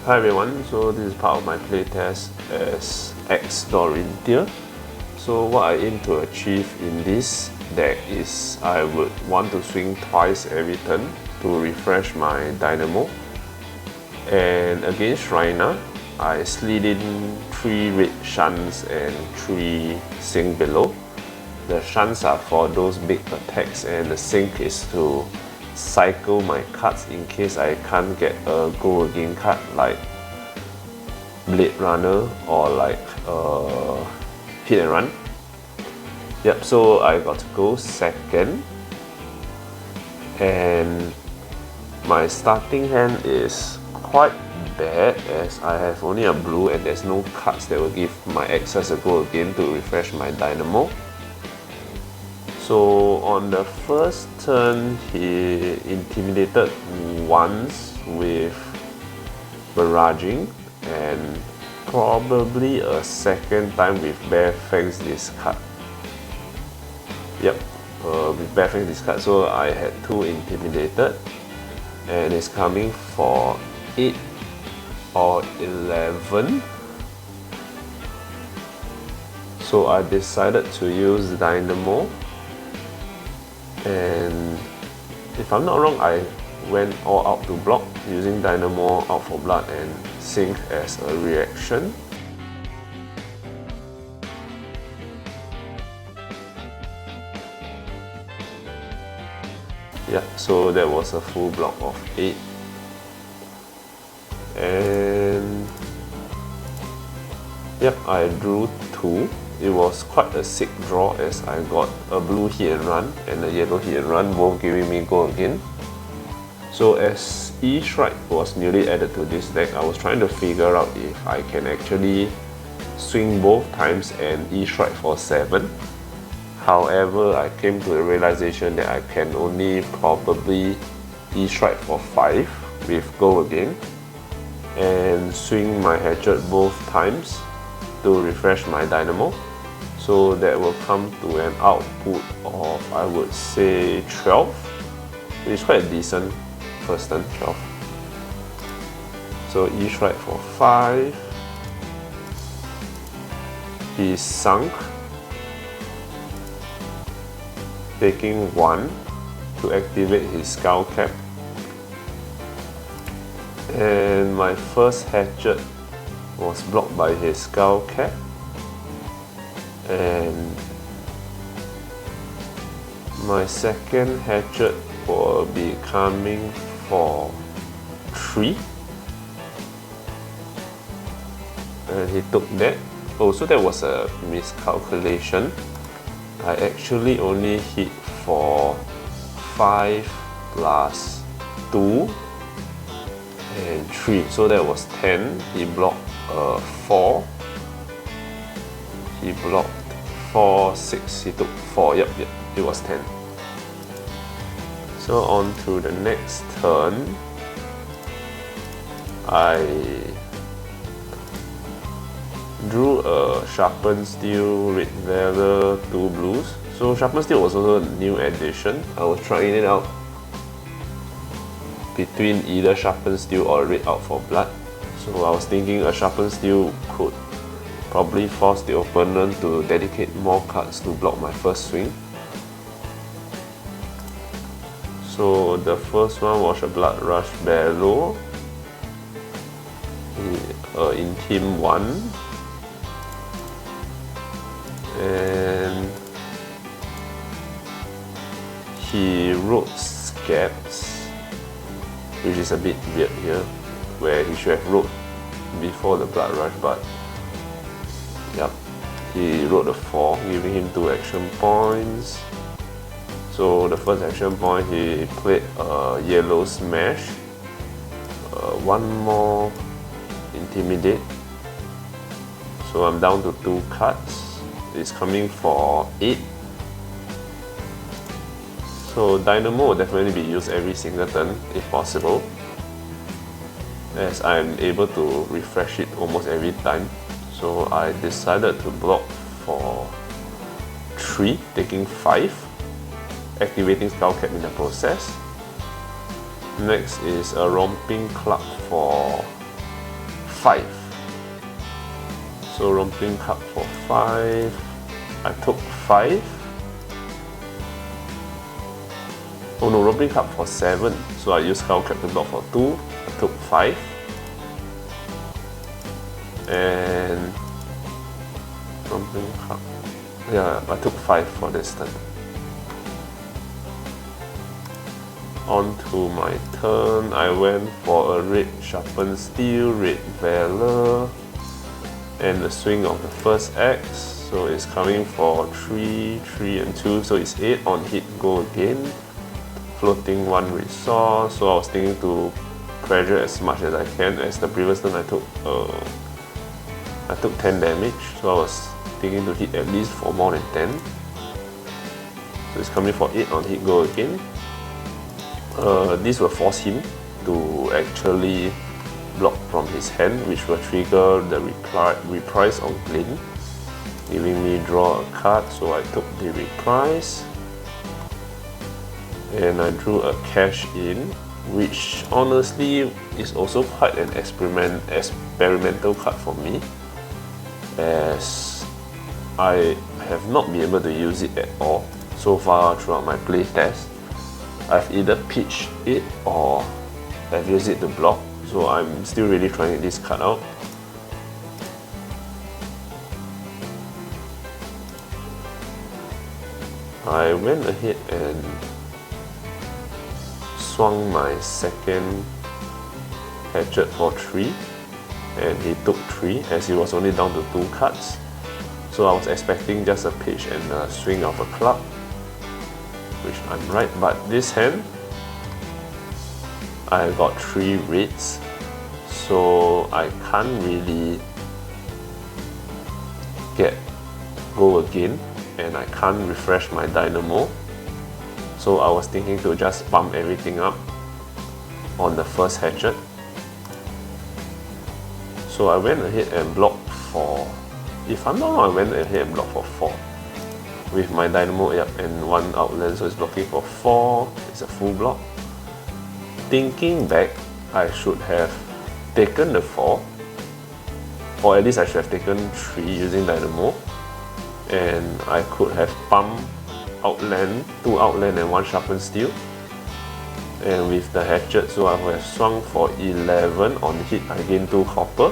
Hi everyone, so this is part of my playtest as Dorinthea. So what I aim to achieve in this deck is I would want to swing twice every turn to refresh my dynamo. And against Rhina, I slid in 3 red shunts and 3 sink below. The shunts are for those big attacks and the sink is to cycle my cards in case I can't get a go again card like Blade Runner or like Hit and Run. Yep, so I got to go second, and my starting hand is quite bad as I have only a blue and there's no cards that will give my access a go again to refresh my dynamo. So on the first turn, he intimidated once with barraging, and probably a second time with bare fangs discard. Yep, with bare fangs discard. So I had 2 intimidated, and it's coming for 8 or 11. So I decided to use dynamo. And if I'm not wrong, I went all out to block using dynamo, out for blood, and sink as a reaction. Yeah, so that was a full block of 8. And yep, I drew 2. It was quite a sick draw as I got a blue hit and run and a yellow hit and run, both giving me go again. So as E-Strike was newly added to this deck, I was trying to figure out if I can actually swing both times and E-Strike for 7. However, I came to the realization that I can only probably E-Strike for 5 with go again and swing my hatchet both times to refresh my dynamo. So that will come to an output of, I would say, 12, which is quite a decent first turn, 12. So E-Strike for 5. He sunk, taking 1 to activate his skull cap. And my first hatchet was blocked by his skull cap, and my second hatchet will be coming for 3, and he took that. Oh, so that was a miscalculation. I actually only hit for 5 plus 2 and 3, so that was 10. He blocked 4. He blocked 4, 6. He took 4. Yep, it was 10. So on to the next turn, I drew a Sharpened Steel, Red Valor, 2 blues. So Sharpened Steel was also a new addition. I was trying it out between either Sharpened Steel or Red Out for Blood. So I was thinking a Sharpened Steel could probably force the opponent to dedicate more cards to block my first swing. So the first one was a Blood Rush Bellow in Team 1. And he wrote Scabs, which is a bit weird here, where he should have wrote before the Blood Rush, but yep, he wrote a 4, giving him 2 action points. So the first action point, he played a Yellow Smash, 1 more Intimidate. So I'm down to 2 cards. It's coming for 8. So Dynamo will definitely be used every single turn if possible, as I'm able to refresh it almost every time. So I decided to block for 3, taking 5, activating Skull Cap in the process. Next is a Romping Club for 5. So romping cup for 5. I took 5. Oh no, romping cup for 7. So I used cow captain block for 2. I took 5. And romping cup. Yeah, I took 5 for this turn. On to my turn, I went for a red sharpened steel, red valor, and the swing of the first X. So it's coming for 3, 3 and 2, so it's 8 on hit, go again. Floating 1 resource, so I was thinking to pressure as much as I can. As the previous turn I took 10 damage, so I was thinking to hit at least for more than 10. So it's coming for 8 on hit, go again. This will force him to actually block from his hand, which will trigger the reprise on Glint, giving me draw a card. So I took the reprise and I drew a cash in, which honestly is also quite an experimental card for me, as I have not been able to use it at all so far throughout my playtest. I've either pitched it or I've used it to block, so I'm still really trying this card out. I went ahead and swung my second hatchet for 3, and he took 3 as he was only down to 2 cards. So I was expecting just a pitch and a swing of a club, which I'm right, but this hand I got 3 reds, so I can't really go again, and I can't refresh my dynamo. So I was thinking to just pump everything up on the first hatchet. So I went ahead and blocked for, if I'm not wrong, I went ahead and blocked for 4. With my dynamo and 1 outland, so it's blocking for 4. It's a full block. Thinking back, I should have taken the 4, or at least I should have taken 3 using dynamo, and I could have pumped outland, 2 outland and 1 sharpened steel. And with the hatchet, so I would have swung for 11 on hit. I gain 2 copper.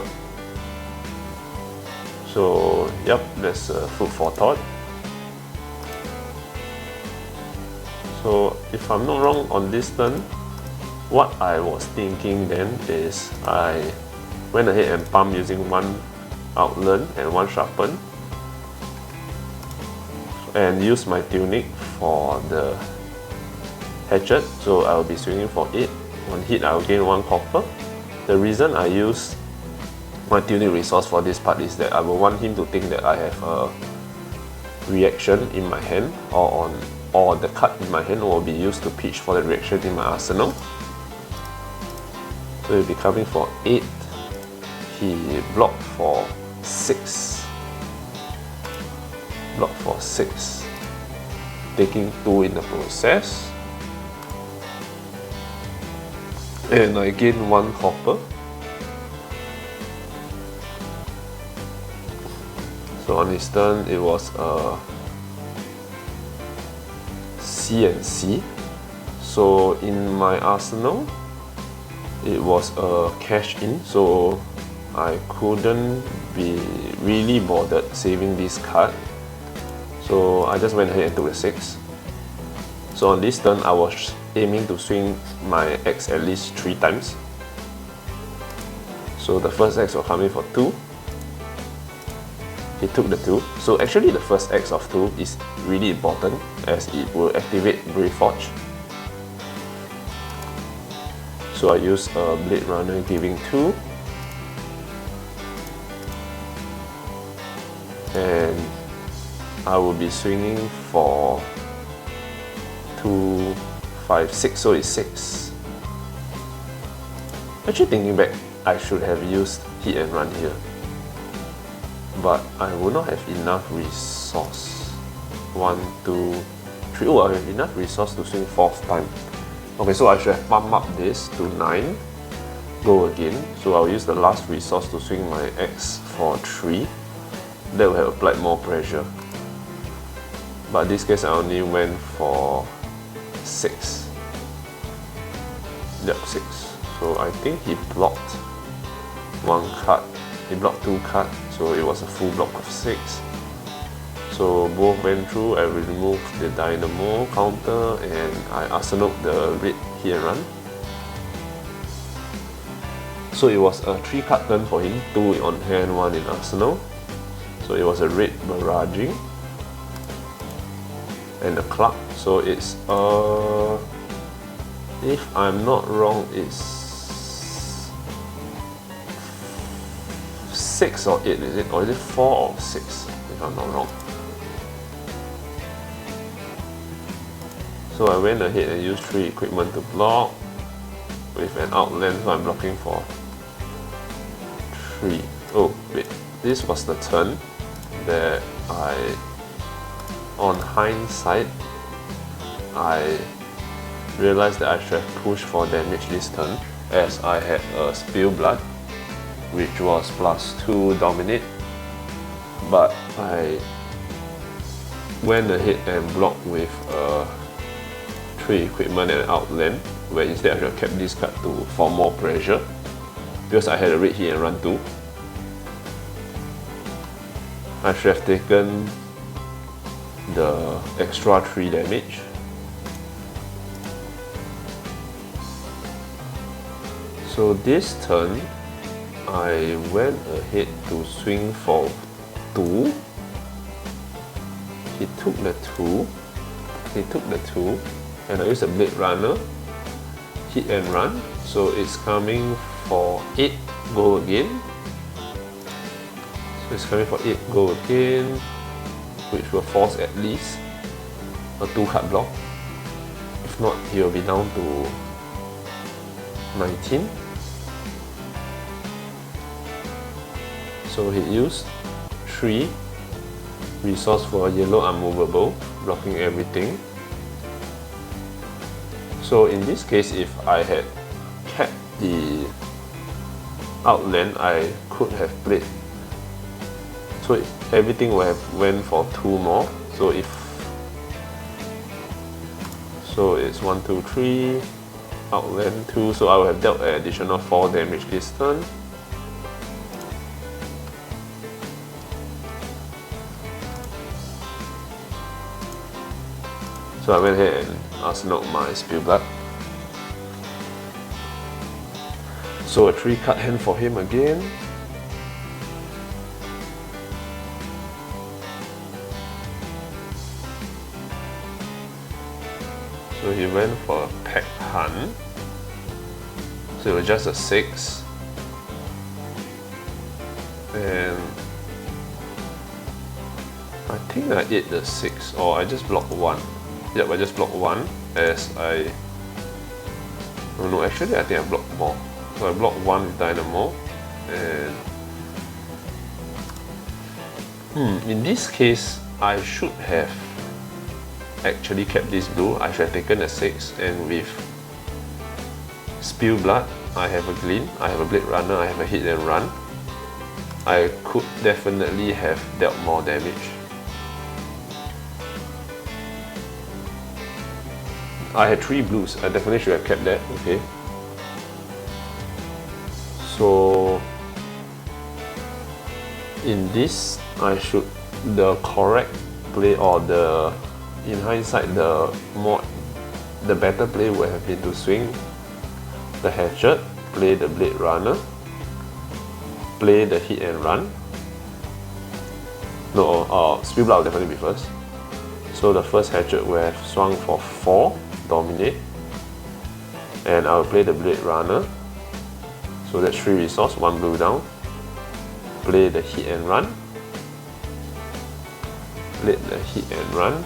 So yep, that's food for thought. So if I'm not wrong on this turn, what I was thinking then is I went ahead and pumped using 1 outland and 1 sharpen, and used my tunic for the hatchet. So I'll be swinging for 8. On hit I'll gain 1 copper. The reason I use my tunic resource for this part is that I will want him to think that I have a reaction in my hand, or the card in my hand will be used to pitch for the reaction in my arsenal. So he'll be coming for 8. He blocked for 6. Blocked for 6. Taking 2 in the process. And I gain 1 copper. So on his turn, it was a C and C. So in my arsenal, it was a cash in, so I couldn't be really bothered saving this card. So I just went ahead and took the 6. So on this turn, I was aiming to swing my X at least 3 times. So the first X will come in for 2. He took the 2. So actually the first X of 2 is really important, as it will activate Brave Forge. So I use a Blade Runner giving 2. And I will be swinging for 2, 5, 6, so it's 6. Actually thinking back, I should have used hit and run here, but I will not have enough resource. 1, 2, 3. Oh, I have enough resource to swing 4th time. Okay, so I should have pumped up this to 9, go again. So I'll use the last resource to swing my X for 3. That will have applied more pressure. But in this case I only went for 6. Yep, 6. So I think he blocked 1 card. He blocked 2 cards, so it was a full block of 6. So both went through. I removed the dynamo counter and I arsenaled the red hit and run. So it was a 3 card turn for him, 2 on hand, 1 in arsenal. So it was a red barraging and a club. So it's if I'm not wrong, it's 6 or 8, is it? Or is it 4 or 6, if I'm not wrong. So I went ahead and used 3 equipment to block with an outland, so I'm blocking for 3. Oh wait, this was the turn that on hindsight, I realized that I should have pushed for damage this turn, as I had a spill blood, which was +2 dominate, but I went ahead and blocked with 3 equipment and outland, where instead I should have kept this card for more pressure, because I had a red hit and run too. I should have taken the extra 3 damage. So this turn, I went ahead to swing for 2. He took the 2. And I used a blade runner, hit and run. So it's coming for 8, go again. So it's coming for 8, go again, which will force at least a 2 card block. If not, he will be down to 19. So he used 3 resource for yellow unmovable, blocking everything. So in this case, if I had kept the outland, I could have played. So everything would have went for 2 more. So it's 1, 2, 3, outland 2. So I would have dealt an additional 4 damage this turn. So I went ahead and arsenaled my spill blood. So a 3 card hand for him again. So he went for a pack hunt. So it was just a 6. And I think I ate the 6, or I just blocked 1. Yep, I just blocked 1 as I... Oh no, actually I think I blocked more. So I blocked 1 with dynamo, and in this case I should have actually kept this blue. I should have taken a 6, and with spill blood, I have a glint, I have a blade runner, I have a hit and run. I could definitely have dealt more damage. I had 3 blues, I definitely should have kept that, okay. So in this, the correct play, or in hindsight, the better play would have been to swing the hatchet, play the blade runner, play the hit and run. No, spill blood will definitely be first. So the first hatchet will have swung for 4, dominate, and I'll play the blade runner. So that's 3 resource, 1 blue down. Play the hit and run, play the hit and run,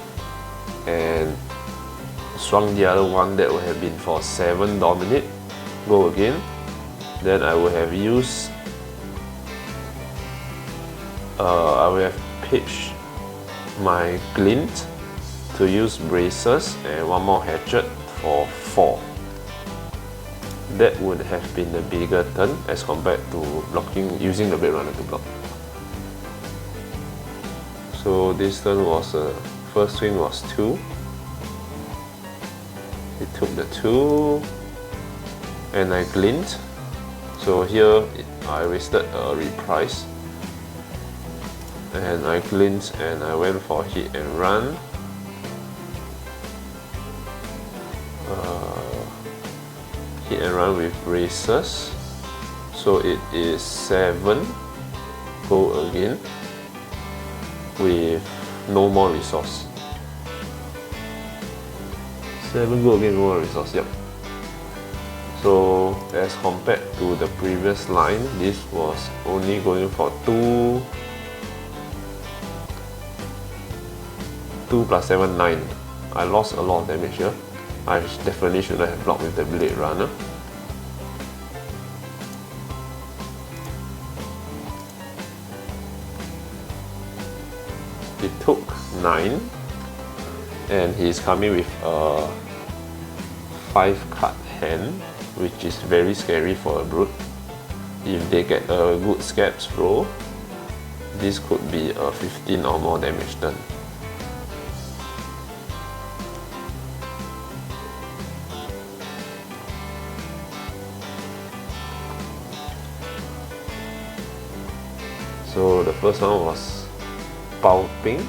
and swung the other one that would have been for 7, dominate, go again. Then I would have used, I would have pitched my glint to use braces and 1 more hatchet for 4. that would have been a bigger turn as compared to using the Blade Runner to block. So this turn was first swing was 2. He took the 2 and I glint. So here I wasted a reprise and I glint and I went for hit and run. Hit and run with braces, so it is 7 go again with no more resource. 7 go again, no more resource, yep. So as compared to the previous line, this was only going for 2 plus 7, 9. I lost a lot of damage here. I definitely should have blocked with the Blade Runner. He took 9 and he's coming with a 5 card hand, which is very scary for a brute. If they get a good scabs roll, this could be a 15 or more damage turn. So the first one was pulping.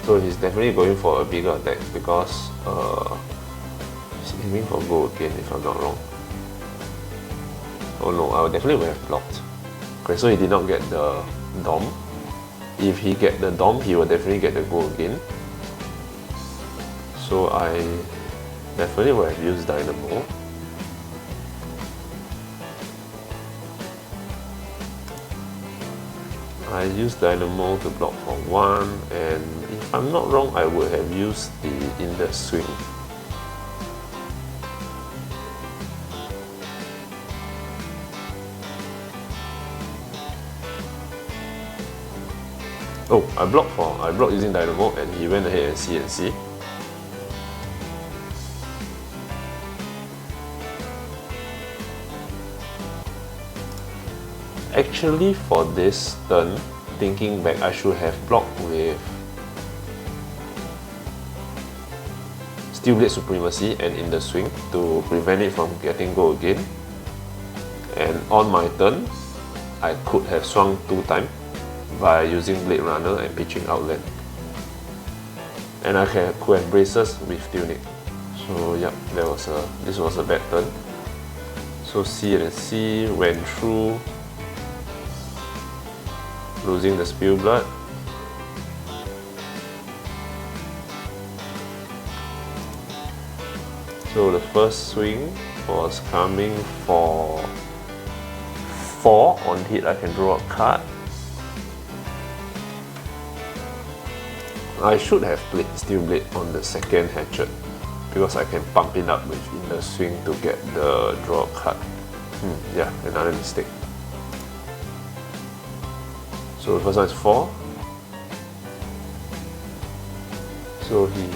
So he's definitely going for a bigger attack because he's aiming for go again if I'm not wrong. Oh no, I definitely would have blocked. Okay, so he did not get the Dom. If he get the Dom, he will definitely get the go again. So I definitely would have used Dynamo. I used Dynamo to block for 1, and if I'm not wrong, I would have used the index swing. Oh, I blocked using Dynamo and he went ahead and CNC. Actually, for this turn, thinking back, I should have blocked with Steel Blade Supremacy and in the swing to prevent it from getting go again. And on my turn, I could have swung 2 times by using Blade Runner and pitching outland. And I could have braces with Tunic. So yep, this was a bad turn. So C and C went through, losing the Spill Blood. So the first swing was coming for 4. On hit I can draw a card. I should have played Steel Blade on the second Hatchet because I can pump it up within the swing to get the draw card. Yeah, another mistake. So the first one is 4. So he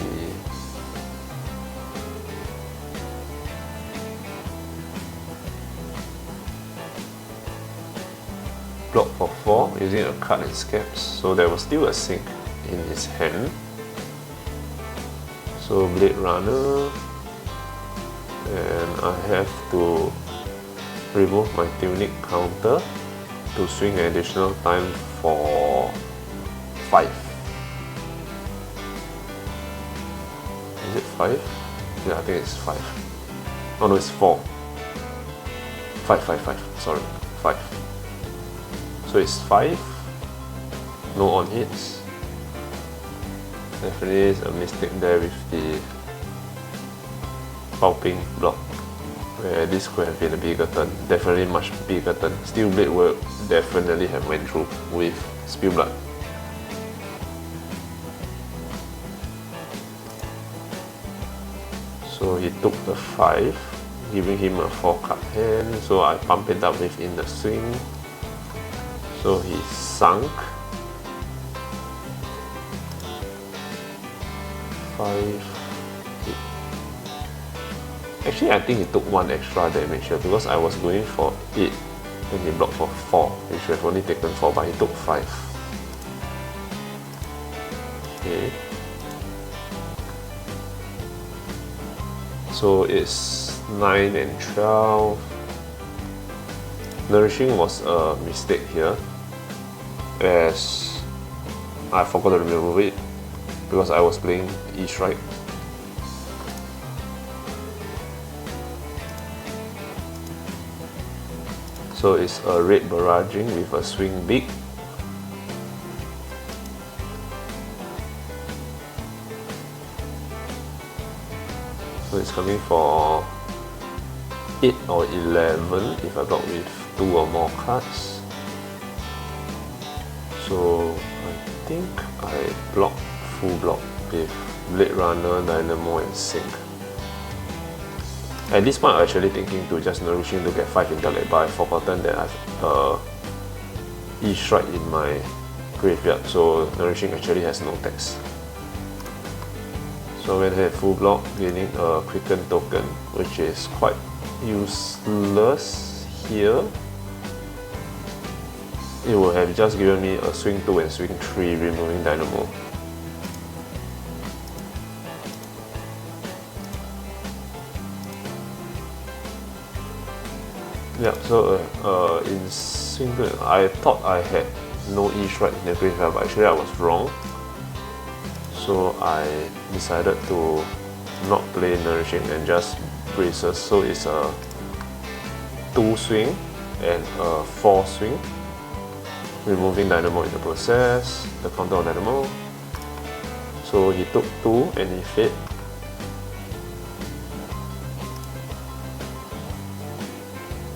blocked for 4 using a card and scabs. So there was still a sink in his hand. So Blade Runner, and I have to remove my Tunic counter to swing an additional time for 5. Is it 5? Yeah, I think it's 5. Oh no, it's 4. 5. Sorry, 5. So it's 5. No on hits. Definitely is a mistake there with the pulping block, where this could have been a bigger turn. Definitely much bigger turn. Steel Blade will definitely have went through with Spill Blood. So he took the 5, giving him a 4 card hand. So I pump it up within the swing. So he sunk. 5, 8. Actually, I think he took 1 extra damage here because I was going for 8, then he blocked for 4. He should have only taken 4, but he took 5. Okay. So it's 9 and 12. Nourishing was a mistake here, as I forgot to remove it because I was playing E-Strike. So it's a red barraging with a swing big. So it's coming for 8 or 11 if I block with 2 or more cards. So I think I block full block with Blade Runner, Dynamo and Sync. At this point I'm actually thinking to just Nourishing to get 5 intellect, but I've forgotten that I've E-Strike in my graveyard, so Nourishing actually has no text. So when I have full block, gaining a Quicken token, which is quite useless here. It would have just given me a swing 2 and swing 3, removing Dynamo. Yeah, so in swing 2, I thought I had no E-Strike in the graveyard, but actually I was wrong. So I decided to not play Nourishing and just Braces. So it's a 2 swing and a 4 swing, removing Dynamo in the process, the counter on Dynamo. So he took 2 and he fed.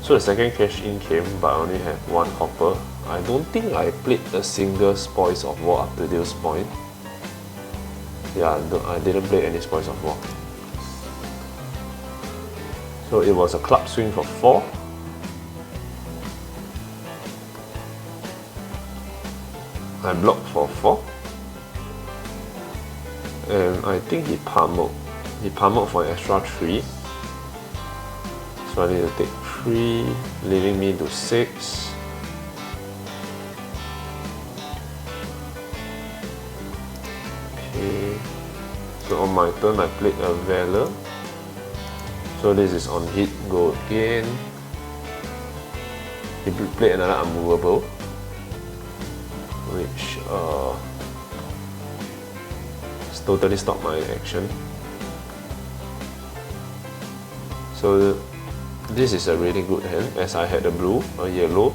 So the second cash in came, but I only had 1 copper. I don't think I played a single Spoils of War up to this point. Yeah, I didn't play any Spoils of War. So it was a club swing for 4. I blocked for 4. And I think he pummeled. He pummeled for an extra 3. So I need to take 3, leaving me to 6. Okay. So on my turn I played a Valor. So this is on hit, go again. He played another Unmovable, which totally stopped my action. So this is a really good hand, as I had a blue, a yellow,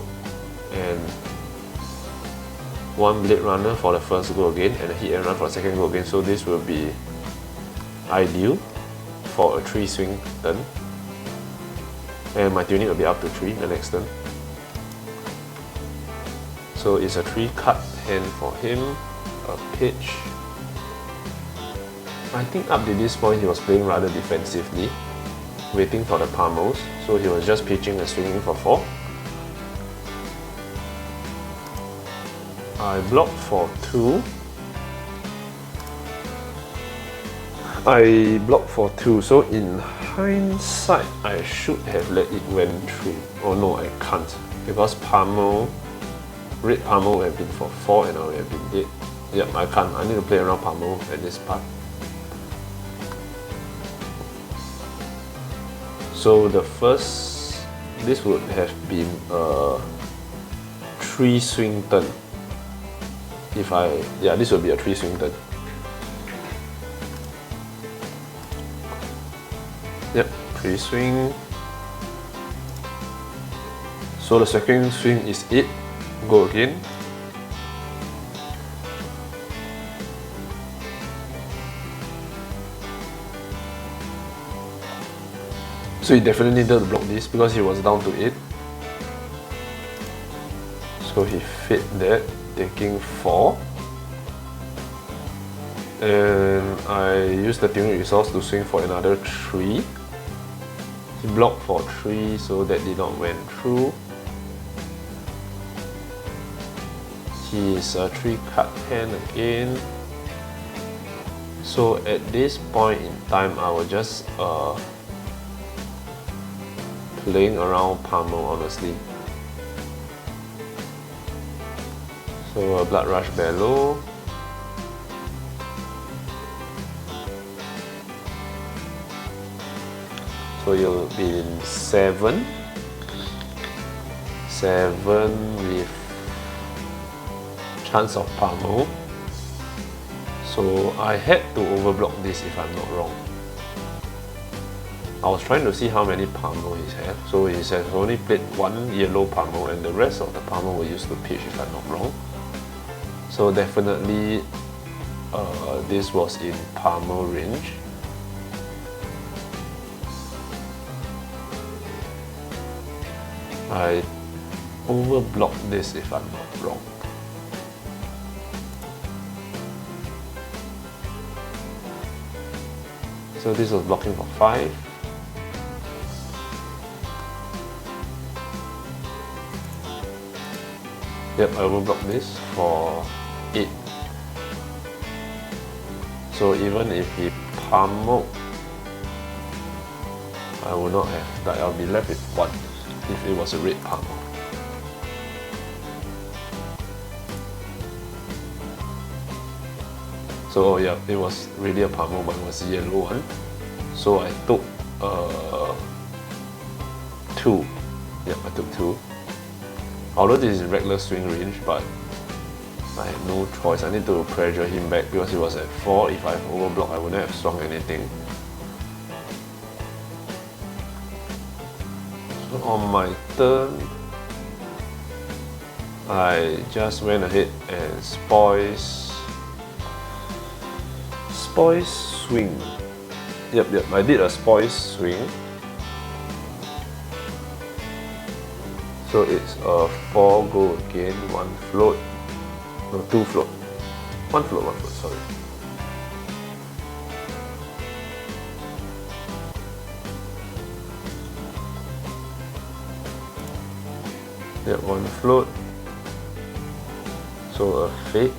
and 1 Blade Runner for the first go again, and a hit and run for the second go again. So this will be ideal for a 3 swing turn, and my tuning will be up to 3 the next turn. So it's a 3 card hand for him, a pitch. I think up to this point he was playing rather defensively, waiting for the pummels, so he was just pitching and swinging for 4. I blocked for 2. I blocked for 2, so in hindsight, I should have let it went through. Oh no, I can't, because pummel, red pummel would have been for 4 and I would have been dead. Yep, I can't. I need to play around pummel at this part. So the first, this would have been a 3 swing turn. This would be a 3 swing turn. Yep, 3 swing. So the second swing is 8. Go again. So he definitely needed to block this because he was down to 8. So he fed that, taking 4. And I used the tuning resource to swing for another 3. He blocked for 3, so that did not went through. He is a 3 card hand again. So at this point in time, I was just playing around Pummel, honestly. So a Blood Rush Bellow. So you'll be in 7 with chance of Pummel. So I had to overblock this if I'm not wrong. I was trying to see how many Pummel he has. So he has only played 1 yellow Pummel and the rest of the Pummel were used to pitch if I'm not wrong. So definitely this was in Pummel range. I overblocked this if I'm not wrong. So this was blocking for 5. Yep, I overblocked this for 8. So even if he pummeled, I would not have, like, I'll be left with 1 if it was a red pummel. So yeah, it was really a pummel, but it was a yellow one. So I took 2. Yep, I took 2. Although this is regular swing range, but I had no choice. I need to pressure him back because he was at 4. If I overblocked, I wouldn't have swung anything. So on my turn, I just went ahead and spoils swing. Yep, I did a spoils swing. So it's a 4 go again, 1 float, no 2 float, 1 float, sorry. Yep, 1 float. So a fade.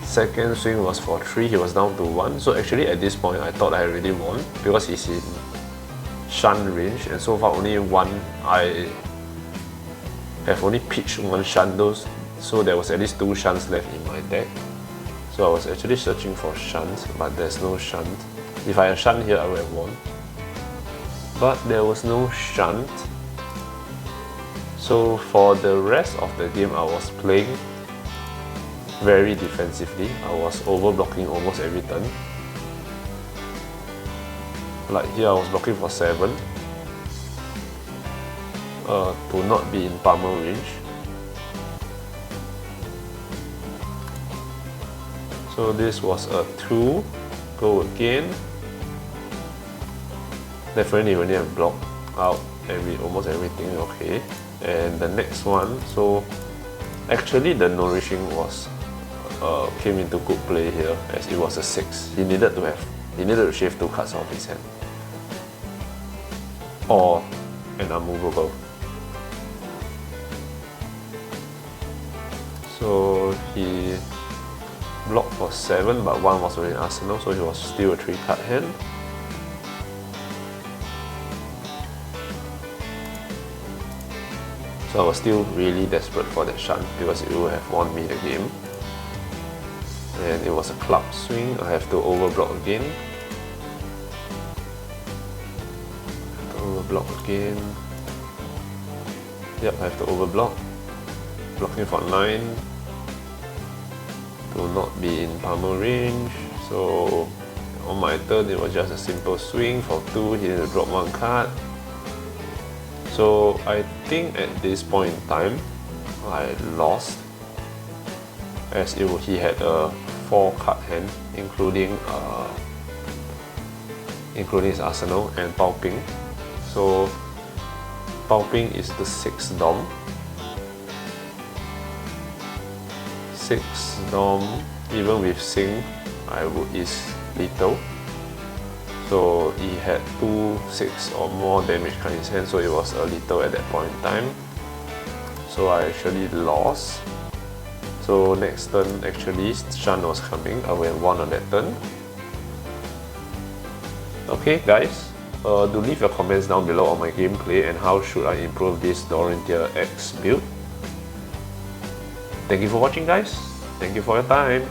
Second swing was for 3, he was down to 1. So actually at this point I thought I already won because he's in shunt range, and so far only 1. I have only pitched 1 shunt, so there was at least 2 shunts left in my deck. So I was actually searching for shunts, but there's no shunt. If I had shunt here, I would have won. But there was no shunt. So for the rest of the game, I was playing very defensively. I was overblocking almost every turn. Like here, I was blocking for 7 to not be in pummel range. So this was a 2, go again. Definitely when you have blocked out almost everything, okay. And the next one, so actually the nourishing was came into good play here as it was a 6. He needed to shave 2 cards off his hand. Or an unmovable. So he blocked for 7, but 1 was already in arsenal, so he was still a 3 card hand. So I was still really desperate for that shunt because it would have won me the game. And it was a club swing. I have to overblock again. Overblock again. Yep, I have to overblock. Blocking for 9. To not be in pummel range. So on my turn, it was just a simple swing for 2. He needed to drop 1 card. So I think at this point in time, I lost, as he had a 4 card hand, including his arsenal and pulping. So pulping is the 6 dom. 6 dom, even with sing, is lethal. So he had 2 6 or more damage card in his hand, so it was a lethal at that point in time. So I actually lost. So next turn, actually, Shan was coming. I will have 1 on that turn. Okay, guys, do leave your comments down below on my gameplay and how should I improve this Dorinthea X build. Thank you for watching, guys. Thank you for your time.